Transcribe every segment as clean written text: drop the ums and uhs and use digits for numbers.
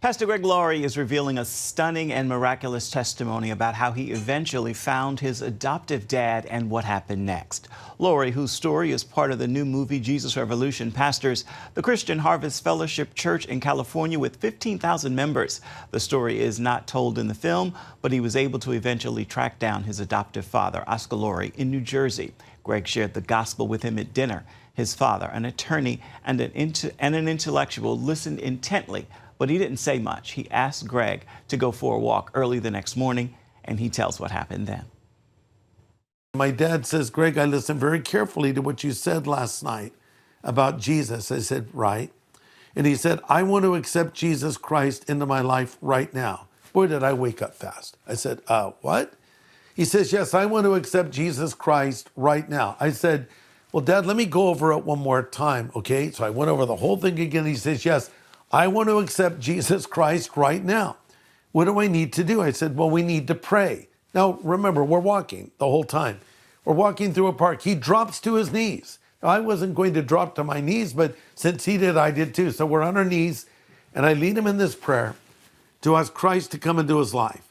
Pastor Greg Laurie is revealing a stunning and miraculous testimony about how he eventually found his adoptive dad and what happened next. Laurie, whose story is part of the new movie Jesus Revolution, pastors the Christian Harvest Fellowship Church in California with 15,000 members. The story is not told in the film, but he was able to eventually track down his adoptive father, Oscar Laurie, in New Jersey. Greg shared the gospel with him at dinner. His father, an attorney and an intellectual, listened intently, but he didn't say much. He asked Greg to go for a walk early the next morning, and he tells what happened then. My dad says, Greg, I listened very carefully to what you said last night about Jesus. I said, right. And he said, I want to accept Jesus Christ into my life right now. Boy, did I wake up fast. I said, what? He says, yes, I want to accept Jesus Christ right now. I said, well, Dad, let me go over it one more time, okay? So I went over the whole thing again. He says, yes, I want to accept Jesus Christ right now. What do I need to do? I said, well, we need to pray. Now, remember, we're walking the whole time. We're walking through a park. He drops to his knees. Now, I wasn't going to drop to my knees, but since he did, I did too. So we're on our knees, and I lead him in this prayer to ask Christ to come into his life.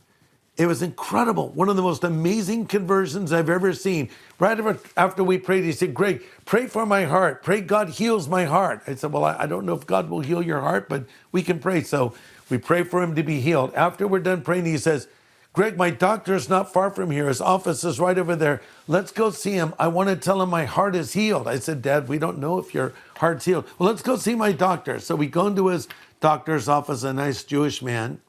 It was incredible. One of the most amazing conversions I've ever seen. Right after we prayed, he said, Greg, pray for my heart. Pray God heals my heart. I said, well, I don't know if God will heal your heart, but we can pray. So we pray for him to be healed. After we're done praying, he says, Greg, my doctor is not far from here. His office is right over there. Let's go see him. I want to tell him my heart is healed. I said, Dad, we don't know if your heart's healed. Well, let's go see my doctor. So we go into his doctor's office, a nice Jewish man,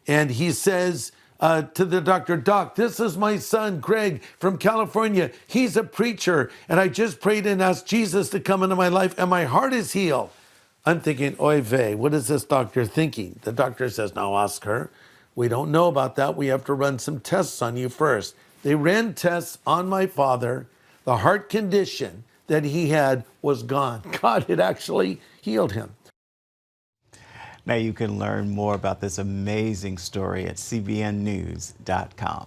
and he says, to the doctor, Doc, this is my son, Greg, from California. He's a preacher, and I just prayed and asked Jesus to come into my life, and my heart is healed. I'm thinking, oy vey, what is this doctor thinking? The doctor says, now, Oscar, we don't know about that. We have to run some tests on you first. They ran tests on my father. The heart condition that he had was gone. God had actually healed him. Now you can learn more about this amazing story at cbnnews.com.